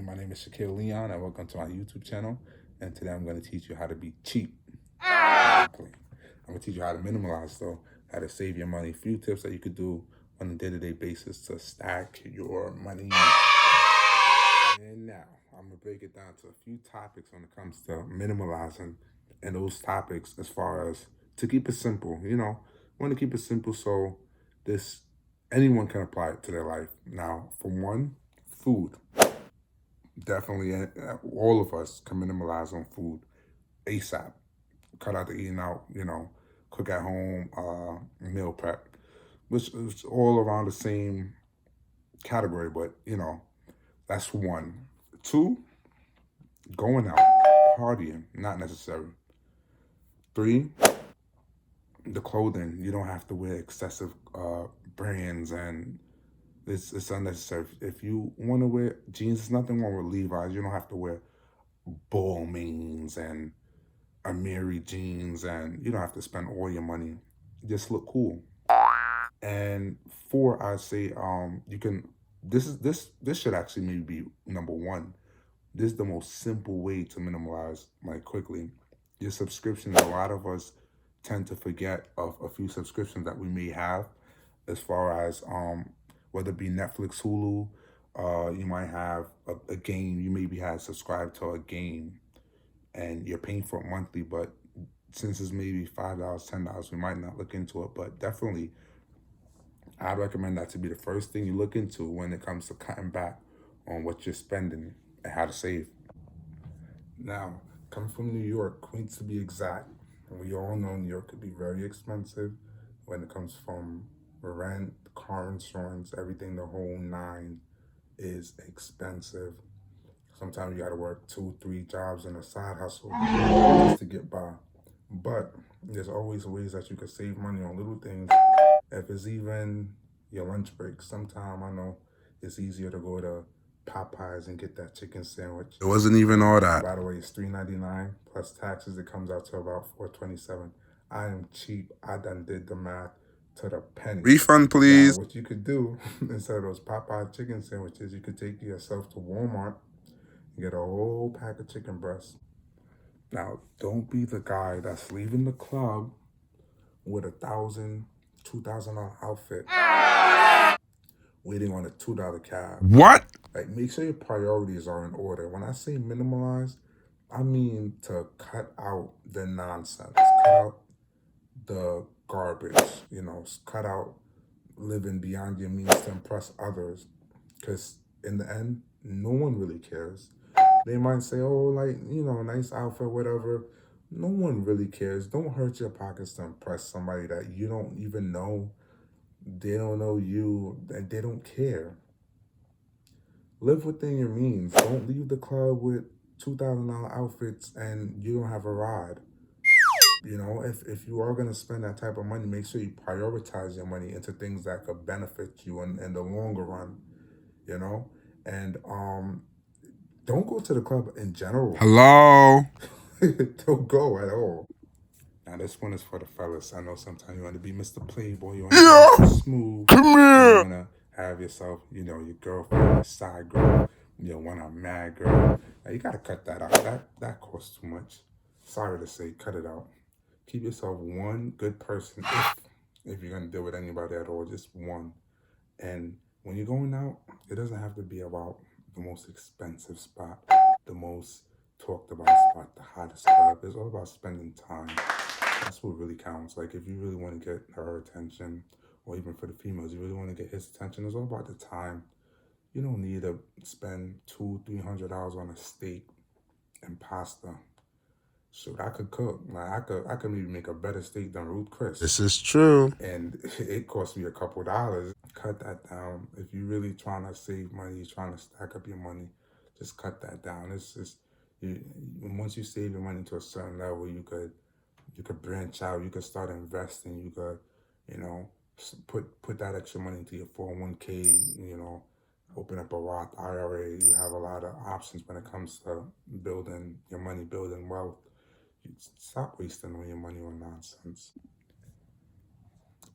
My name is Shaquille Leon, and welcome to my YouTube channel. And today I'm going to teach you how to be cheap. Exactly. I'm going to teach you how to minimalize, though, how to save your money. A few tips that you could do on a day-to-day basis to stack your money. And now I'm going to break it down to a few topics when it comes to minimalizing, and those topics as far as to keep it simple. Want to keep it simple so this anyone can apply it to their life. Now, for one, food. Definitely, all of us can minimalize on food ASAP. Cut out the eating out, cook at home, meal prep, which is all around the same category, but, that's one. Two, going out, partying, not necessary. Three, the clothing. You don't have to wear excessive brands, and it's unnecessary. If you want to wear jeans, there's nothing wrong with Levi's. You don't have to wear Balmains and Amiri jeans, and you don't have to spend all your money. Just look cool. And four, I say you can. This should actually maybe be number one. This is the most simple way to minimalize money quickly. Your subscriptions. A lot of us tend to forget of a few subscriptions that we may have, as far as whether it be Netflix, Hulu. You might have a game. You maybe have subscribed to a game, and you're paying for it monthly, but since it's maybe $5, $10, we might not look into it. But definitely, I'd recommend that to be the first thing you look into when it comes to cutting back on what you're spending and how to save. Now, coming from New York, Queens to be exact, and we all know New York could be very expensive when it comes from rent, car insurance, everything, the whole nine is expensive. Sometimes you gotta work 2, 3 jobs and a side hustle just to get by. But there's always ways that you can save money on little things. If it's even your lunch break, sometime I know it's easier to go to Popeyes and get that chicken sandwich. It wasn't even all that. By the way, it's $3.99 plus taxes. It comes out to about $4.27. I am cheap. I done did the math to the penny. Refund, please. Now, what you could do instead of those Popeye chicken sandwiches, you could take yourself to Walmart and get a whole pack of chicken breasts. Now, don't be the guy that's leaving the club with $1,000, $2,000 outfit, waiting on a $2 cab. What? Like, make sure your priorities are in order. When I say minimalize, I mean to cut out the nonsense, cut out the garbage, cut out living beyond your means to impress others. Because in the end, no one really cares. They might say, oh, nice outfit, whatever. No one really cares. Don't hurt your pockets to impress somebody that you don't even know. They don't know you, and they don't care. Live within your means. Don't leave the club with $2,000 outfits and you don't have a ride. If you are going to spend that type of money, make sure you prioritize your money into things that could benefit you in the longer run, And don't go to the club in general. Hello? Don't go at all. Now, this one is for the fellas. I know sometimes you want to be Mr. Playboy. You want to be smooth. Come here. You want to have yourself, your girlfriend, your side girl. You want a mad girl. Now, you got to cut that out. That costs too much. Sorry to say, cut it out. Keep yourself one good person if you're going to deal with anybody at all. Just one. And when you're going out, it doesn't have to be about the most expensive spot, the most talked about spot, the hottest club. It's all about spending time. That's what really counts. Like, if you really want to get her attention, or even for the females, you really want to get his attention, it's all about the time. You don't need to spend $200-$300 on a steak and pasta. Shoot, I could cook. I could maybe make a better steak than Ruth Chris. This is true. And it cost me a couple dollars. Cut that down. If you're really trying to save money, you're trying to stack up your money, just cut that down. It's just, once you save your money to a certain level, you could branch out. You could start investing. You could, put that extra money into your 401k, open up a Roth IRA. You have a lot of options when it comes to building your money, building wealth. You stop wasting all your money on nonsense.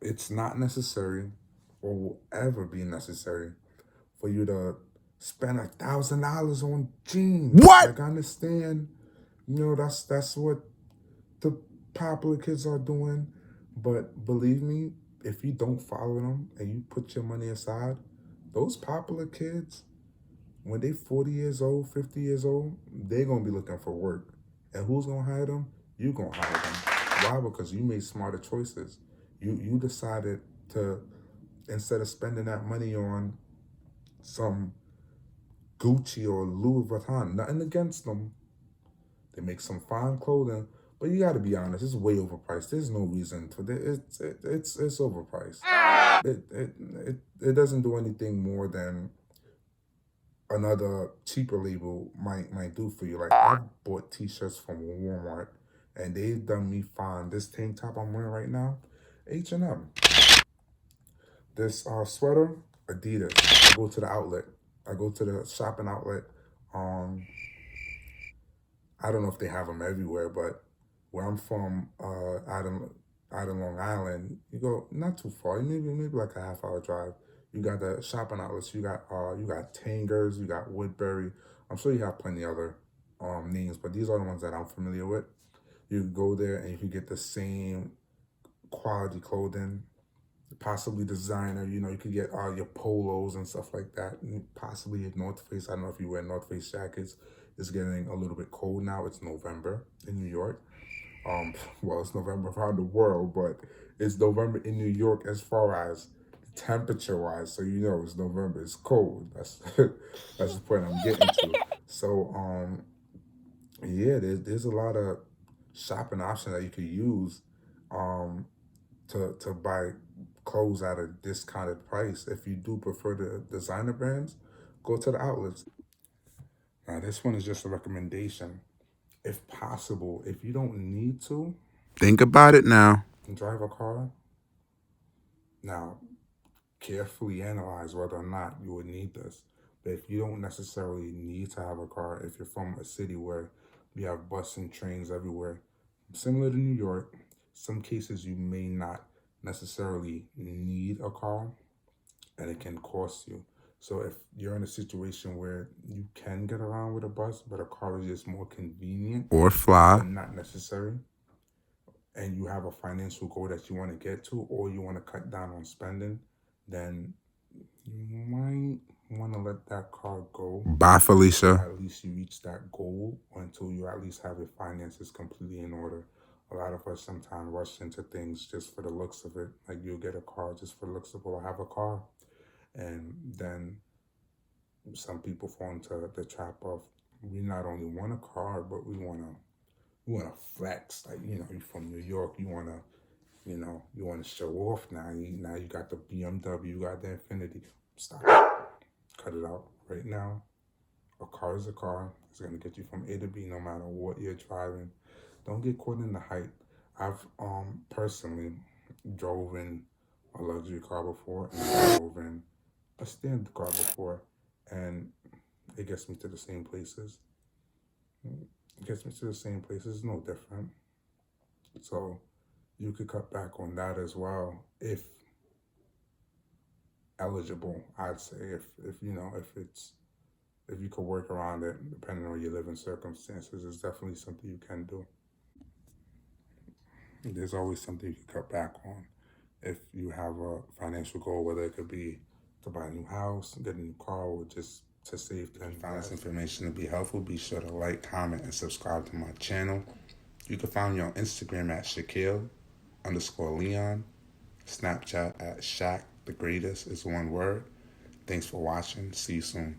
It's not necessary or will ever be necessary for you to spend $1,000 on jeans. What? Like, I understand, that's what the popular kids are doing. But believe me, if you don't follow them and you put your money aside, those popular kids, when they 40 years old, 50 years old, they're going to be looking for work. And who's going to hire them? You going to hire them. Why? Because you made smarter choices. You decided to, instead of spending that money on some Gucci or Louis Vuitton, nothing against them. They make some fine clothing, but you got to be honest, it's way overpriced. There's no reason for it. It's overpriced. It doesn't do anything more than another cheaper label might do for you. Like, I've bought t-shirts from Walmart and they've done me fine. This tank top I'm wearing right now, H&M. This sweater, Adidas. I go to the outlet. I go to the shopping outlet. I don't know if they have them everywhere, but where I'm from, out in Long Island, you go not too far, maybe like a half-hour drive. You got the shopping outlets. You got Tangers. You got Woodbury. I'm sure you have plenty other names, but these are the ones that I'm familiar with. You can go there and you can get the same quality clothing, possibly designer. You could get your polos and stuff like that, and possibly your North Face. I don't know if you wear North Face jackets. It's getting a little bit cold now. It's November in New York. Well, it's November around the world, but it's November in New York as far as temperature-wise. So it's November. It's cold. That's that's the point I'm getting to. So yeah, there's a lot of shopping options that you could use to buy clothes at a discounted price. If you do prefer the designer brands, go to the outlets. Now, this one is just a recommendation. If possible, if you don't need to, Think about it now. drive a car. Now, carefully analyze whether or not you would need this. But if you don't necessarily need to have a car, if you're from a city where we have bus and trains everywhere, similar to New York, some cases you may not necessarily need a car and it can cost you. So if you're in a situation where you can get around with a bus, but a car is just more convenient Or fly. but not necessary, and you have a financial goal that you want to get to, or you want to cut down on spending, then you might want to let that car go. Bye, Felicia. At least you reach that goal, until you at least have your finances completely in order. A lot of us sometimes rush into things just for the looks of it. Like, you'll get a car just for the looks of, I have a car. And then some people fall into the trap of, we not only want a car, but we want to flex. Like, you're from New York, you want to show off now. Now you got the BMW, you got the Infinity. Stop. Cut it out right now. A car is a car. It's going to get you from A to B no matter what you're driving. Don't get caught in the hype. I've personally drove in a luxury car before, and I drove in a standard car before, and it gets me to the same places. It's no different. So you could cut back on that as well if eligible. I'd say if you could work around it, depending on your living circumstances, it's definitely something you can do. There's always something you can cut back on if you have a financial goal, whether it could be to buy a new house, get a new car, or just to save. And find this information to be helpful, be sure to like, comment, and subscribe to my channel. You can find me on Instagram at Shaquille_Leon, Snapchat at Shaq the Greatest is one word. Thanks for watching. See you soon.